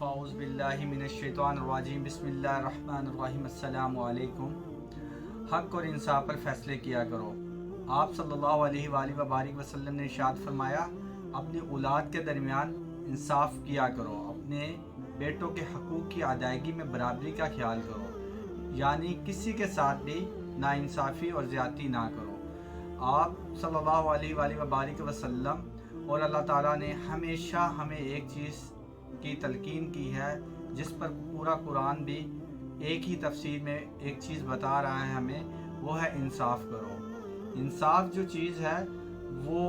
फ़ाउज़ बिल्लाहि मिनश्शैतानिर्रजीम बिस्मिल्लाहिर्रहमानिर्रहीम अस्सलाम वालेकुम। हक़ और इंसाफ पर फ़ैसले किया करो। आप सल्लल्लाहु अलैहि वबारिक वसल्लम ने इरशाद फरमाया, अपनी औलाद के दरमियान इंसाफ किया करो, अपने बेटों के हकूक़ की अदायगी में बराबरी का ख्याल करो, यानी किसी के साथ भी नाइंसाफ़ी और ज़्यादती ना करो। आप सल्लल्लाहु अलैहि वबारिक वसल्लम और अल्लाह ताला ने हमेशा हमें एक चीज़ की तलकीन की है, जिस पर पूरा कुरान भी एक ही तफसीर में एक चीज़ बता रहा है हमें, वो है इंसाफ करो। इंसाफ जो चीज़ है वो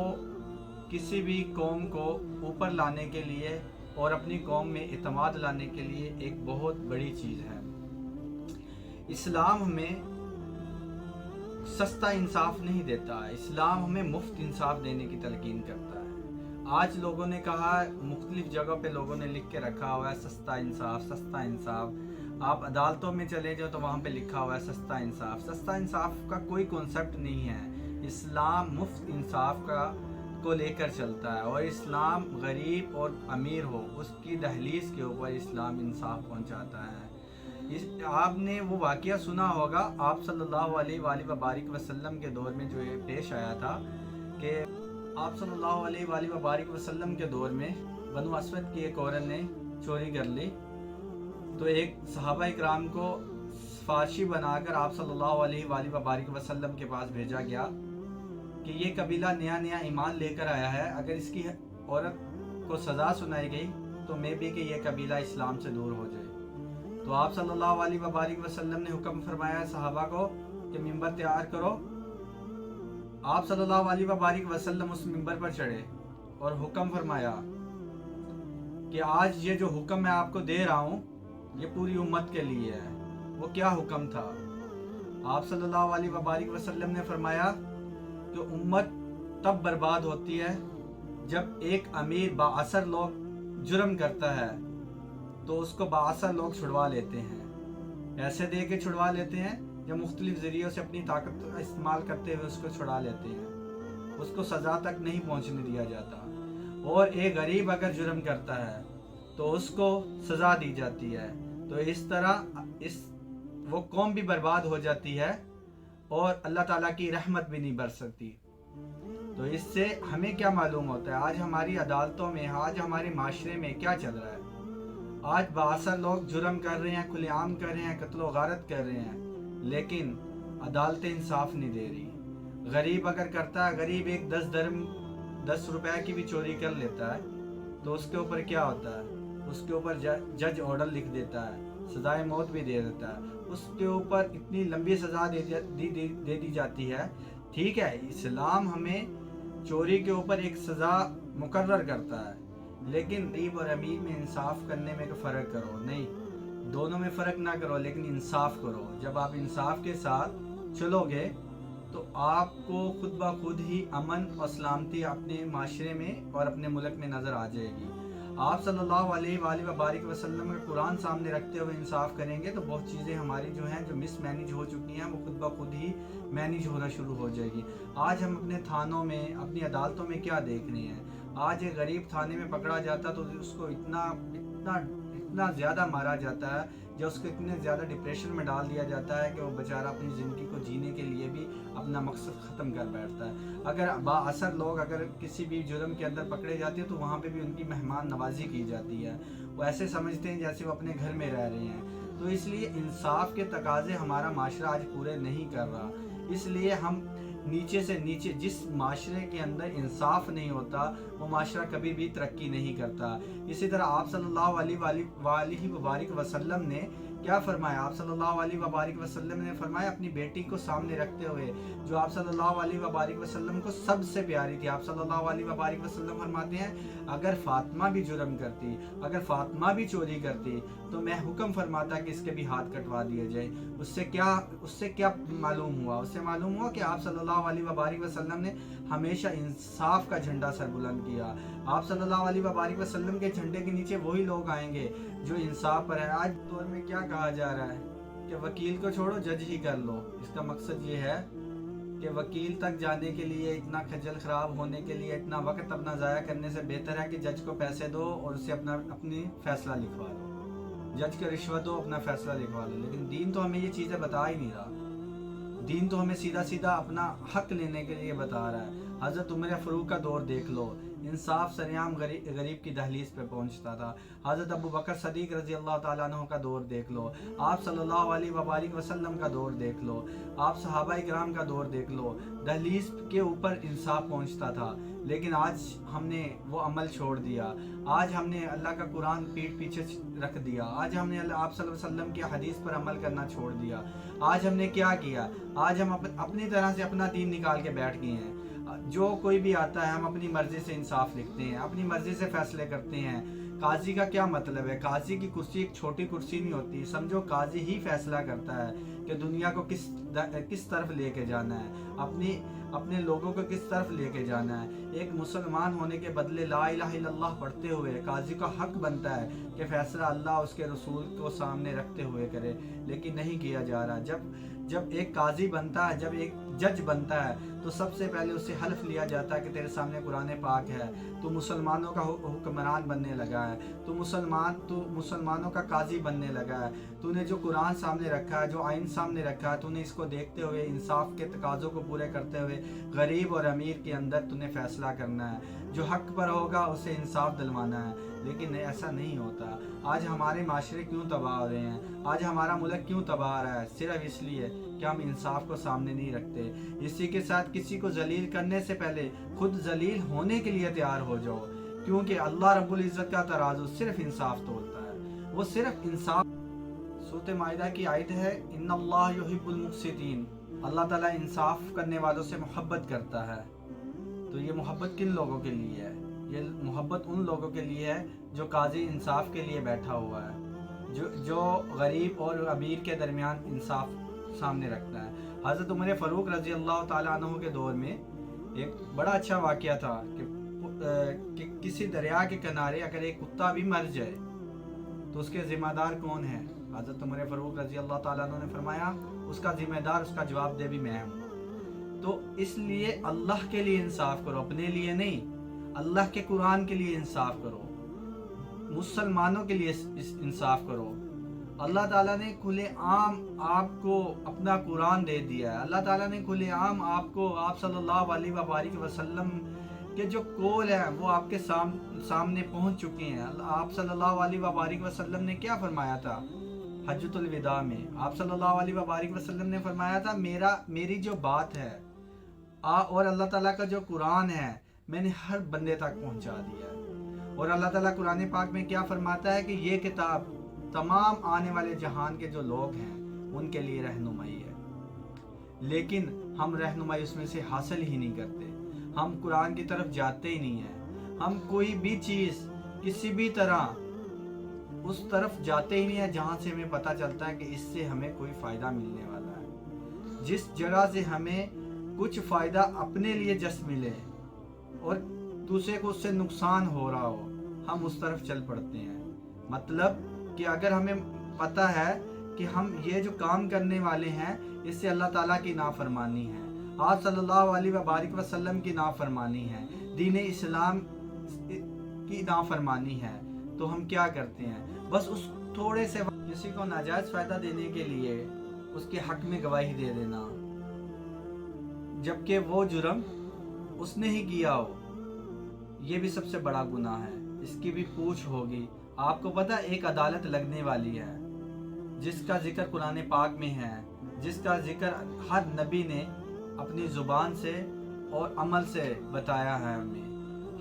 किसी भी कौम को ऊपर लाने के लिए और अपनी कौम में इत्मीनान लाने के लिए एक बहुत बड़ी चीज़ है। इस्लाम हमें सस्ता इंसाफ नहीं देता, इस्लाम हमें मुफ्त इंसाफ देने की तलकीन करता है। आज लोगों ने कहा, मुख्तलिफ जगह पे लोगों ने लिख के रखा हुआ है सस्ता इंसाफ, सस्ता इंसाफ। आप अदालतों में चले जाओ तो वहाँ पे लिखा हुआ है सस्ता इंसाफ। सस्ता इंसाफ का कोई कॉन्सेप्ट नहीं है। इस्लाम मुफ्त इंसाफ को लेकर चलता है, और इस्लाम गरीब और अमीर हो उसकी दहलीज के ऊपर इस्लाम इंसाफ पहुँचाता है। आपने वो वाक़या सुना होगा, आप सल्लल्लाहु अलैहि वसल्लम के दौर में जो ये पेश आया था कि आप सल्लल्लाहु अलैहि वसल्लम के दौर में बनु अस्वद की एक औरत ने चोरी कर ली, तो एक सहाबा इकराम को फारशी बनाकर आप सल्लल्लाहु अलैहि वसल्लम के पास भेजा गया कि ये कबीला नया नया ईमान लेकर आया है, अगर इसकी औरत को सज़ा सुनाई गई तो मैं भी कि ये कबीला इस्लाम से दूर हो जाए। तो आप सल्लल्लाहु अलैहि वसल्लम ने हुक्म फरमाया सहाबा को कि मिंबर तैयार करो। आप सल्लल्लाहु अलैहि वसल्लम उस मिंबर पर चढ़े और हुक्म फरमाया कि आज ये जो हुक्म मैं आपको दे रहा हूँ ये पूरी उम्मत के लिए है। वो क्या हुक्म था? आप सल्लल्लाहु अलैहि वसल्लम ने फरमाया कि उम्मत तब बर्बाद होती है जब एक अमीर बाअसर लोग जुर्म करता है तो उसको बाअसर लोग छुड़वा लेते हैं, पैसे दे के छुड़वा लेते हैं, या मुख्तलिफ ज़रियों से अपनी ताकत का इस्तेमाल करते हुए उसको छुड़ा लेते हैं, उसको सज़ा तक नहीं पहुंचने दिया जाता। और एक गरीब अगर जुर्म करता है तो उसको सज़ा दी जाती है। तो इस तरह वो कौम भी बर्बाद हो जाती है और अल्लाह ताला की रहमत भी नहीं बरस सकती। तो इससे हमें क्या मालूम होता है, आज हमारी अदालतों में, आज हमारे माशरे में क्या चल रहा है? आज बाअसर लोग जुर्म कर रहे हैं, खुलेआम कर रहे हैं, कत्ल व गारत कर रहे हैं, लेकिन अदालतें इंसाफ नहीं दे रही। गरीब अगर करता है, गरीब एक 10 रुपए की भी चोरी कर लेता है तो उसके ऊपर क्या होता है? उसके ऊपर जज ऑर्डर लिख देता है, सजाए मौत भी दे देता है, उसके ऊपर इतनी लंबी सज़ा दे दी जाती है। ठीक है, इस्लाम हमें चोरी के ऊपर एक सज़ा मुकर्रर करता है, लेकिन गरीब और अमीर में इंसाफ करने में फ़र्क करो, नहीं, दोनों में फ़र्क ना करो, लेकिन इंसाफ करो। जब आप इंसाफ के साथ चलोगे तो आपको खुद ब खुद ही अमन और सलामती अपने माशरे में और अपने मुल्क में नज़र आ जाएगी। आप सल्लल्लाहु अलैहि वसल्लम का कुरान सामने रखते हुए इंसाफ करेंगे तो बहुत चीज़ें हमारी जो हैं, जो मिस मैनेज हो चुकी हैं, वो खुद ब खुद ही मैनेज होना शुरू हो जाएगी। आज हम अपने थानों में, अपनी अदालतों में क्या देख रहे हैं? आज एक गरीब थाने में पकड़ा जाता तो उसको इतना ज़्यादा मारा जाता है, जो उसको इतने ज़्यादा डिप्रेशन में डाल दिया जाता है कि वो बेचारा अपनी ज़िंदगी को जीने के लिए भी अपना मकसद ख़त्म कर बैठता है। अगर बाअसर लोग अगर किसी भी जुर्म के अंदर पकड़े जाते हैं तो वहाँ पे भी उनकी मेहमान नवाजी की जाती है, वो ऐसे समझते हैं जैसे वो अपने घर में रह रहे हैं। तो इसलिए इंसाफ के तकाज़े हमारा माशरा आज पूरे नहीं कर रहा। इसलिए हम नीचे से नीचे, जिस माशरे के अंदर इंसाफ नहीं होता वो माशरा कभी भी तरक्की नहीं करता। इसी तरह आप सल्लल्लाहु अलैहि वसल्लम ने क्या फरमाया? आप सल्लल्लाहु अलैहि वसल्लम ने फरमाया अपनी बेटी को सामने रखते हुए, जो आप सल्लल्लाहु अलैहि वसल्लम को सबसे प्यारी थी। आप सल्लल्लाहु अलैहि वसल्लम फरमाते हैं, अगर फातिमा भी जुर्म करती, अगर फातिमा भी चोरी करती तो मैं हुक्म फरमाता कि इसके भी हाथ कटवा दिए जाए। उससे क्या मालूम हुआ? उससे मालूम हुआ कि आप सल्लल्लाहु अलैहि वसल्लम ने हमेशा इंसाफ का झंडा सरबुलंद किया। आप सल्लल्लाहु अलैहि वसल्लम के झंडे के नीचे वही लोग आएंगे जो इंसाफ पर है। आज दौर में क्या कहा जा रहा है कि वकील को छोड़ो, जज ही कर लो। इसका मकसद ये है کہ وکیل تک جانے کے لیے اتنا خجل خراب ہونے کے لیے اتنا وقت اپنا ضائع کرنے سے بہتر ہے کہ جج کو پیسے دو اور اسے اپنی فیصلہ لکھوا دو، جج کو رشوت دو، اپنا فیصلہ لکھوا دو۔ لیکن دین تو ہمیں یہ چیزیں بتا ہی نہیں رہا، دین تو ہمیں سیدھا سیدھا اپنا حق لینے کے لیے بتا رہا ہے۔ حضرت عمر فاروق کا دور دیکھ لو، انصاف سریعام غریب کی دہلیز پہ پہنچتا تھا۔ حضرت ابو بکر صدیق رضی اللہ تعالیٰ عنہ کا دور دیکھ لو، آپ صلی اللہ علیہ وآلہ وسلم کا دور دیکھ لو، آپ صحابہ کرام کا دور دیکھ لو، دہلیز کے اوپر انصاف پہنچتا تھا۔ لیکن آج ہم نے وہ عمل چھوڑ دیا، آج ہم نے اللہ کا قرآن پیٹھ پیچھے رکھ دیا، آج ہم نے آپ صلی اللہ علیہ وسلم کی حدیث پر عمل کرنا چھوڑ دیا۔ آج ہم نے کیا کیا؟ آج ہم اپنی طرح سے اپنا دین نکال کے بیٹھ گئے ہیں۔ جو کوئی بھی آتا ہے ہم اپنی مرضی سے انصاف لکھتے ہیں، اپنی مرضی سے فیصلے کرتے ہیں۔ قاضی کا کیا مطلب ہے؟ قاضی کی کرسی ایک چھوٹی کرسی نہیں ہوتی، سمجھو قاضی ہی فیصلہ کرتا ہے کہ دنیا کو کس طرف لے کے جانا ہے، اپنے لوگوں کو کس طرف لے کے جانا ہے۔ ایک مسلمان ہونے کے بدلے لا الہ الا اللہ پڑھتے ہوئے قاضی کا حق بنتا ہے کہ فیصلہ اللہ اس کے رسول کو سامنے رکھتے ہوئے کرے، لیکن نہیں کیا جا رہا۔ جب ایک قاضی بنتا ہے، جب ایک جج بنتا ہے تو سب سے پہلے اس سے حلف لیا جاتا ہے کہ تیرے سامنے قرآن پاک ہے، تو مسلمانوں کا حکمران بننے لگا ہے، تو مسلمانوں کا قاضی بننے لگا ہے، تو نے جو قرآن سامنے رکھا ہے، جو آئین سامنے رکھا ہے، تو نے اس کو دیکھتے ہوئے انصاف کے تقاضوں کو پورے کرتے ہوئے غریب اور امیر کے اندر تو نے فیصلہ کرنا ہے، جو حق پر ہوگا اسے انصاف دلوانا ہے۔ لیکن ایسا نہیں ہوتا۔ آج ہمارے معاشرے کیوں تباہ ہو رہے ہیں؟ آج ہمارا ملک کیوں تباہ ہو رہا ہے؟ صرف اس لیے کہ ہم انصاف کو سامنے نہیں رکھتے۔ اسی کے ساتھ کسی کو ذلیل کرنے سے پہلے خود ذلیل ہونے کے لیے تیار ہو جاؤ، کیونکہ اللہ رب العزت کا ترازو صرف انصاف تولتا ہے، وہ صرف انصاف۔ سورۃ مائدہ کی آیت ہے ان اللہ یحب المقسطین، اللہ تعالیٰ انصاف کرنے والوں سے محبت کرتا ہے۔ تو یہ محبت کن لوگوں کے لیے ہے؟ یہ محبت ان لوگوں کے لیے ہے جو قاضی انصاف کے لیے بیٹھا ہوا ہے، جو غریب اور امیر کے درمیان انصاف سامنے رکھتا ہے۔ حضرت عمر فاروق رضی اللہ تعالیٰ عنہ کے دور میں ایک بڑا اچھا واقعہ تھا کہ کسی دریا کے کنارے اگر ایک کتا بھی مر جائے تو اس کے ذمہ دار کون ہے؟ حضرت عمر فاروق رضی اللہ تعالیٰ عنہ نے فرمایا اس کا ذمہ دار، اس کا جواب دہ بھی میں ہوں۔ تو اس لیے اللہ کے لیے انصاف کرو، اپنے لیے نہیں، اللہ کے قرآن کے لیے انصاف کرو، مسلمانوں کے لیے انصاف کرو۔ اللہ تعالیٰ نے کھلے عام آپ کو اپنا قرآن دے دیا ہے، اللہ تعالیٰ نے کھلے عام آپ کو آپ صلی اللہ علیہ وآلہ وسلم کے جو قول ہیں وہ آپ کے سامنے پہنچ چکے ہیں۔ آپ صلی اللہ علیہ وآلہ وسلم نے کیا فرمایا تھا حجۃ الوداع میں؟ آپ صلی اللہ علیہ وآلہ وسلم نے فرمایا تھا میری جو بات ہے اور اللہ تعالیٰ کا جو قرآن ہے میں نے ہر بندے تک پہنچا دیا ہے۔ اور اللہ تعالیٰ قرآن پاک میں کیا فرماتا ہے کہ یہ کتاب تمام آنے والے جہان کے جو لوگ ہیں ان کے لیے رہنمائی ہے، لیکن ہم رہنمائی اس میں سے حاصل ہی نہیں کرتے، ہم قرآن کی طرف جاتے ہی نہیں ہیں، ہم کوئی بھی چیز کسی بھی طرح اس طرف جاتے ہی نہیں ہیں جہاں سے ہمیں پتہ چلتا ہے کہ اس سے ہمیں کوئی فائدہ ملنے والا ہے۔ جس جگہ سے ہمیں کچھ فائدہ اپنے لیے جس ملے اور دوسرے کو اس سے نقصان ہو رہا ہو، ہم اس طرف چل پڑتے ہیں۔ مطلب کہ اگر ہمیں پتہ ہے کہ ہم یہ جو کام کرنے والے ہیں اس سے اللہ تعالیٰ کی نافرمانی ہے، آپ صلی اللہ علیہ وآلہ وسلم کی نافرمانی ہے، دین اسلام کی نافرمانی ہے، تو ہم کیا کرتے ہیں؟ بس اس تھوڑے سے کسی کو ناجائز فائدہ دینے کے لیے اس کے حق میں گواہی دے دینا، جبکہ وہ جرم اس نے ہی کیا ہو، یہ بھی سب سے بڑا گناہ ہے، اس کی بھی پوچھ ہوگی۔ آپ کو پتہ ایک عدالت لگنے والی ہے جس کا ذکر قرآن پاک میں ہے، جس کا ذکر ہر نبی نے اپنی زبان سے اور عمل سے بتایا ہے ہمیں۔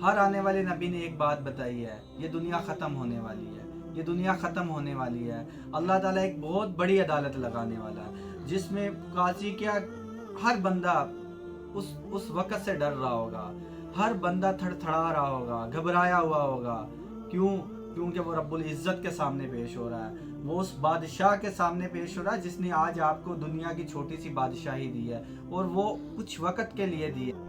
ہر آنے والے نبی نے ایک بات بتائی ہے، یہ دنیا ختم ہونے والی ہے، یہ دنیا ختم ہونے والی ہے۔ اللہ تعالیٰ ایک بہت بڑی عدالت لگانے والا ہے جس میں قاضی کیا ہر بندہ اس وقت سے ڈر رہا ہوگا، ہر بندہ تھڑ تھڑا رہا ہوگا، گھبرایا ہوا ہوگا۔ کیونکہ وہ رب العزت کے سامنے پیش ہو رہا ہے، وہ اس بادشاہ کے سامنے پیش ہو رہا ہے جس نے آج آپ کو دنیا کی چھوٹی سی بادشاہی دی ہے اور وہ کچھ وقت کے لیے دی ہے۔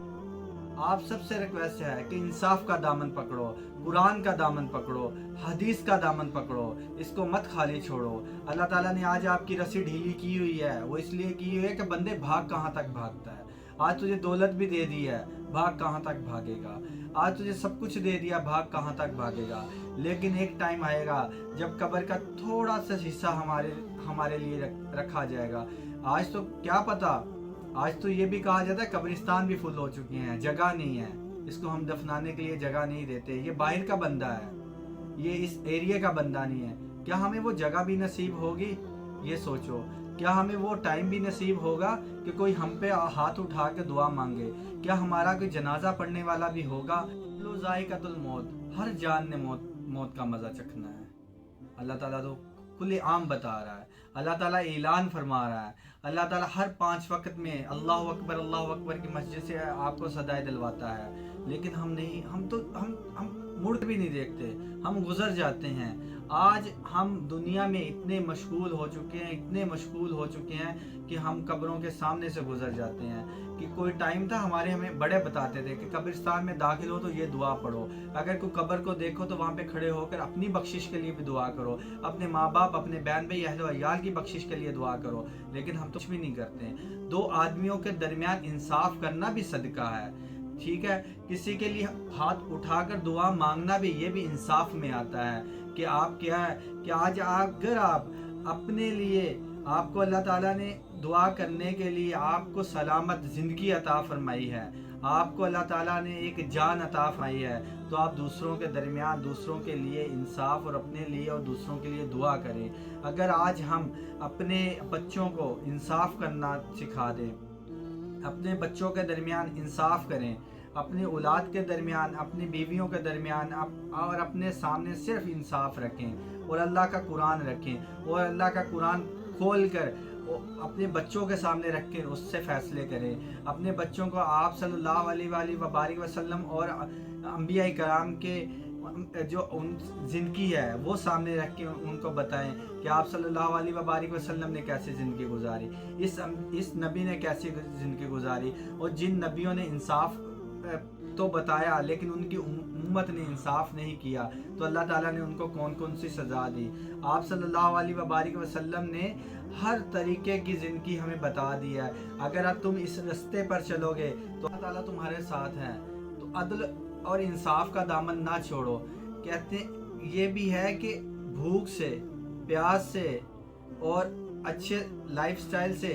آپ سب سے ریکویسٹ ہے کہ انصاف کا دامن پکڑو، قرآن کا دامن پکڑو، حدیث کا دامن پکڑو، اس کو مت خالی چھوڑو۔ اللہ تعالیٰ نے آج آپ کی رسی ڈھیلی کی ہوئی ہے، وہ اس لیے کی ہوئی ہے کہ بندے بھاگ کہاں تک بھاگتا ہے۔ आज तुझे दौलत भी दे दी है, भाग कहाँ तक भागेगा। आज तुझे सब कुछ दे दिया, भाग कहाँ तक भागेगा। लेकिन एक टाइम आएगा जब कब्र का थोड़ा सा हिस्सा हमारे लिए रखा जाएगा। आज तो क्या पता, आज तो ये भी कहा जाता है कब्रिस्तान भी फुल हो चुके हैं, जगह नहीं है, इसको हम दफनाने के लिए जगह नहीं देते। ये बाहर का बंदा है, ये इस एरिया का बंदा नहीं है। क्या हमें वो जगह भी नसीब होगी? ये सोचो, क्या हमें वो टाइम भी नसीब होगा कि कोई हम पे हाथ उठा के दुआ मांगे? क्या हमारा कोई जनाजा पढ़ने वाला भी होगा? लो ज़ाइक़तुल मौत, हर जान ने मौत का मज़ा चखना है। अल्लाह ताला तो खुले आम बता रहा है, अल्लाह ताला ऐलान फरमा रहा है, अल्लाह ताला हर 5 वक्त में अल्लाह अकबर की मस्जिद से आपको सदाई दिलवाता है। लेकिन हम नहीं, हम मुड़ भी नहीं देखते, हम गुजर जाते हैं। आज हम दुनिया में इतने मशगूल हो चुके हैं कि हम कब्रों के सामने से गुजर जाते हैं। कि कोई टाइम था हमें बड़े बताते थे कि कब्रिस्तान में दाखिल हो तो ये दुआ पढ़ो, अगर कोई कब्र को देखो तो वहाँ पे खड़े होकर अपनी बख्शिश के लिए भी दुआ करो, अपने माँ बाप, अपने बहन भाई, अहल अयाल की बख्शिश के लिए दुआ करो। लेकिन हम कुछ भी नहीं करते। 2 आदमियों के दरमियान इंसाफ करना भी सदका है, ठीक है। किसी के लिए हाथ उठाकर दुआ मांगना भी, ये भी इंसाफ में आता है। कि आप क्या है कि आज अगर आप अपने लिए, आपको अल्लाह ताला ने दुआ करने के लिए आपको सलामत ज़िंदगी अता फरमाई है, आपको अल्लाह ताला ने एक जान अता फरमाई है, तो आप दूसरों के दरमियान, दूसरों के लिए इंसाफ और अपने लिए और दूसरों के लिए दुआ करें। अगर आज हम अपने बच्चों को इंसाफ करना सिखा दें, अपने बच्चों के दरमियान इंसाफ करें, अपनी औलाद के दरमियान, अपनी बीवियों के दरमियान और अपने सामने सिर्फ इंसाफ रखें और अल्लाह का कुरान रखें और अल्लाह का कुरान खोल कर अपने बच्चों के सामने रख कर उससे फैसले करें। अपने बच्चों को आप सल्लल्लाहु अलैहि वसल्लम और अंबिया कराम के जो उन ज़िंदगी है वो सामने रख के उनको बताएं कि आप सल्लल्लाहु अलैहि वसल्लम ने कैसे ज़िंदगी गुजारी, इस नबी ने कैसी ज़िंदगी गुजारी। और जिन नबियों ने इंसाफ तो बताया लेकिन उनकी उम्मत ने इंसाफ नहीं किया, तो अल्लाह ताला ने उनको कौन कौन सी सज़ा दी। आप सल्लल्लाहु अलैहि वसल्लम ने हर तरीके की ज़िंदगी हमें बता दी है। अगर आप तुम इस रास्ते पर चलोगे तो अल्लाह ताला तुम्हारे साथ है। तो अदल और इंसाफ का दामन ना छोड़ो। कहते ये भी है कि भूख से, प्यास से और अच्छे लाइफस्टाइल से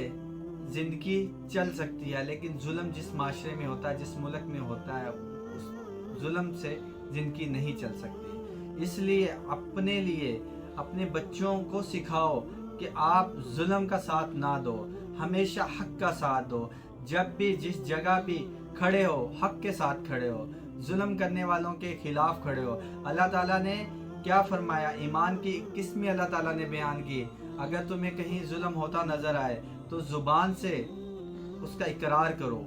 ज़िंदगी चल सकती है, लेकिन जुल्म जिस माशरे में होता है, जिस मुल्क में होता है, उस जुल्म से ज़िंदगी नहीं चल सकती। इसलिए अपने लिए, अपने बच्चों को सिखाओ कि आप जुल्म का साथ ना दो, हमेशा हक का साथ दो। जब भी जिस जगह भी खड़े हो, हक के साथ खड़े हो, जुल्म करने वालों के खिलाफ खड़े हो। अल्लाह ताला ने क्या फरमाया, ईमान की 21 में अल्लाह ताला ने बयान की, अगर तुम्हें कहीं जुल्म होता नजर आए तो जुबान से उसका इकरार करो,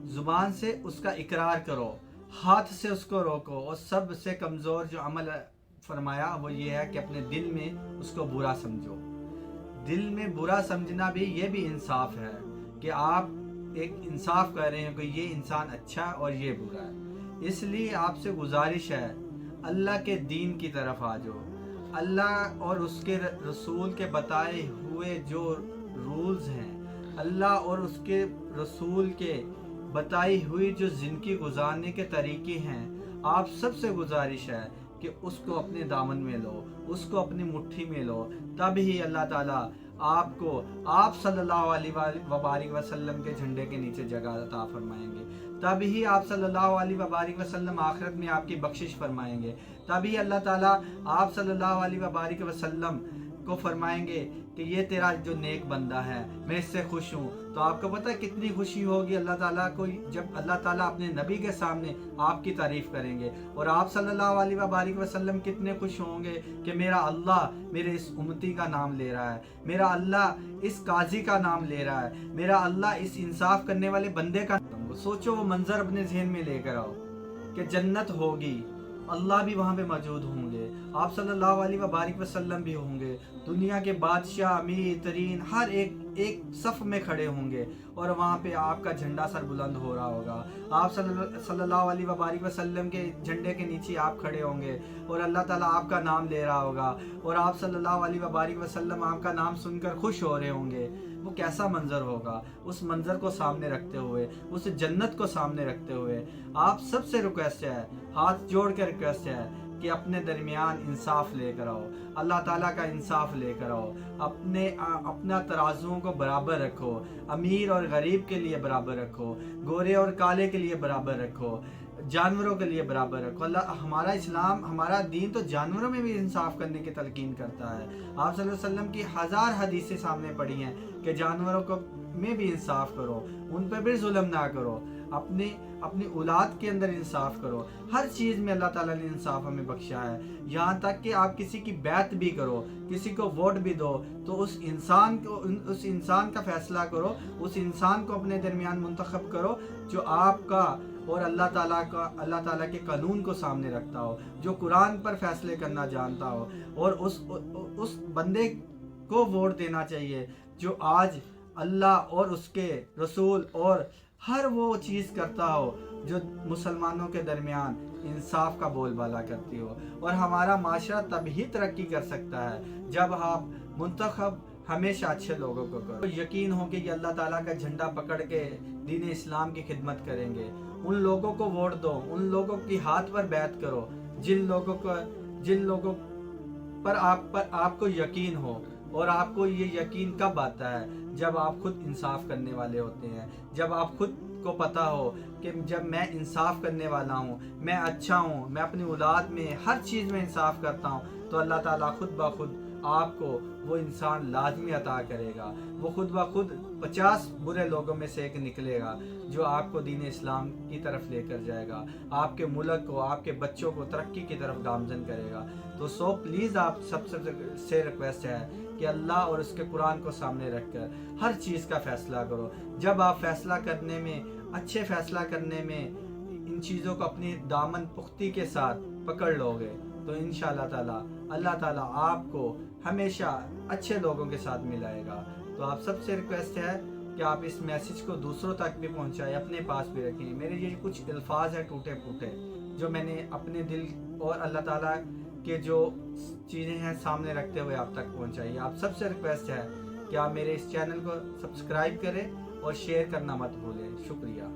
जुबान से उसका इकरार करो, हाथ से उसको रोको। और सबसे कमज़ोर जो अमल फरमाया वो ये है कि अपने दिल में उसको बुरा समझो। दिल में बुरा समझना भी, ये भी इंसाफ है कि आप एक इंसाफ कर रहे हैं कि ये इंसान अच्छा और ये बुरा है। इसलिए आपसे गुजारिश है, अल्लाह के दीन की तरफ आ जाओ। अल्लाह और उसके रसूल के बताए हुए जो रूल्स हैं, अल्लाह और उसके रसूल के बताई हुई जो ज़िंदगी गुजारने के तरीके हैं, आप सबसे गुजारिश है कि उसको अपने दामन में लो, उसको अपनी मुट्ठी में लो। तब ही अल्लाह ताला आपको आप सल्लल्लाहु अलैहि वसल्लम के झंडे के नीचे जगह अता फरमाएंगे। तभी आप सल्लल्लाहु अलैहि वसल्लम आखिरत में आपकी बख्शिश फरमाएंगे। तभी अल्लाह ताला आप सल्लल्लाहु अलैहि वसल्लम को फरमाएंगे कि ये तेरा जो नेक बंदा है, मैं इससे खुश हूँ। तो आपको पता है कितनी खुशी होगी अल्लाह ताला को जब अल्लाह ताला अपने नबी के सामने आपकी तारीफ़ करेंगे। और आप सल्लल्लाहु अलैहि वसल्लम कितने खुश होंगे कि मेरा अल्लाह मेरे इस उम्मती का नाम ले रहा है, मेरा अल्लाह इस काजी का नाम ले रहा है, मेरा अल्लाह इस इंसाफ करने वाले बंदे का। सोचो वो मंजर अपने जहन में लेकर आओ कि जन्नत होगी, अल्लाह भी वहाँ पे मौजूद होंगे, आप सल्लल्लाहु अलैहि वसल्लम भी होंगे, दुनिया के बादशाह, अमीर तरीन हर एक सफ़ में खड़े होंगे और वहाँ पे आपका झंडा सर बुलंद हो रहा होगा। आप सल्लल्लाहु अलैहि वसल्लम के झंडे के नीचे आप खड़े होंगे और अल्लाह ताला आपका नाम ले रहा होगा और आप सल्लल्लाहु अलैहि वसल्लम आपका नाम सुनकर खुश हो रहे होंगे। वो कैसा मंजर होगा, उस मंजर को सामने रखते हुए, उस जन्नत को सामने रखते हुए आप सबसे रिक्वेस्ट है, हाथ जोड़ कर रिक्वेस्ट है कि अपने दरमियान इंसाफ लेकर आओ, अल्लाह ताला का इंसाफ लेकर आओ, अपना तराजुओं को बराबर रखो, अमीर और गरीब के लिए बराबर रखो, गोरे और काले के लिए बराबर रखो, जानवरों के लिए बराबर रखो। अल्लाह हमारा इस्लाम, हमारा दीन तो जानवरों में भी इंसाफ करने की तलकीन करता है। आप सल्लल्लाहु अलैहि वसल्लम की 1000 हदीसें सामने पड़ी हैं कि जानवरों को में भी इंसाफ करो, उन पर भी जुल्म ना करो, अपनी औलाद के अंदर इंसाफ करो। हर चीज़ में अल्लाह ताला ने इंसाफ हमें बख्शा है। यहाँ तक कि आप किसी की बैत भी करो, किसी को वोट भी दो, तो उस इंसान का फैसला करो, उस इंसान को अपने दरमियान मुंतखब करो जो आपका और अल्लाह ताला के कानून को सामने रखता हो, जो कुरान पर फैसले करना जानता हो, और उस बंदे को वोट देना चाहिए जो आज अल्लाह और उसके रसूल और हर वो चीज़ करता हो जो मुसलमानों के दरमियान इंसाफ का बोलबाला करती हो। और हमारा माशरा तभी तरक्की कर सकता है जब आप मुंतखब हमेशा अच्छे लोगों को करो, यकीन हो कि अल्लाह ताला का झंडा पकड़ के दीन इस्लाम की खिदमत करेंगे। उन लोगों को वोट दो, उन लोगों की हाथ पर बैत करो जिन लोगों पर आपको यकीन हो। और आपको ये यकीन कब आता है? जब आप खुद इंसाफ करने वाले होते हैं, जब आप खुद को पता हो कि जब मैं इंसाफ करने वाला हूँ, मैं अच्छा हूँ, मैं अपनी औलाद में हर चीज़ में इंसाफ करता हूँ, तो अल्लाह ताला खुद ब खुद आपको वो इंसान लाजमी अता करेगा। वो खुद ब खुद 50 बुरे लोगों में से एक निकलेगा जो आपको दीन इस्लाम की तरफ लेकर जाएगा, आपके मुल्क को, आपके बच्चों को तरक्की की तरफ गामजन करेगा। तो प्लीज़ आप सबसे रिक्वेस्ट है कि अल्लाह और उसके कुरान को सामने रखकर हर चीज़ का फ़ैसला करो। जब आप फ़ैसला करने में, अच्छे फ़ैसला करने में इन चीज़ों को अपनी दामन पुख्ती के साथ पकड़ लोगे तो इंशाअल्लाह ताला अल्लाह ताला आपको हमेशा अच्छे लोगों के साथ मिलाएगा। तो आप सबसे रिक्वेस्ट है कि आप इस मैसेज को दूसरों तक भी पहुंचाएं, अपने पास भी रखें। मेरे ये कुछ अल्फाज हैं टूटे फूटे जो मैंने अपने दिल और अल्लाह ताला के जो चीज़ें हैं सामने रखते हुए आप तक पहुंचाइए। आप सबसे रिक्वेस्ट है कि आप मेरे इस चैनल को सब्सक्राइब करें और शेयर करना मत भूलें। शुक्रिया।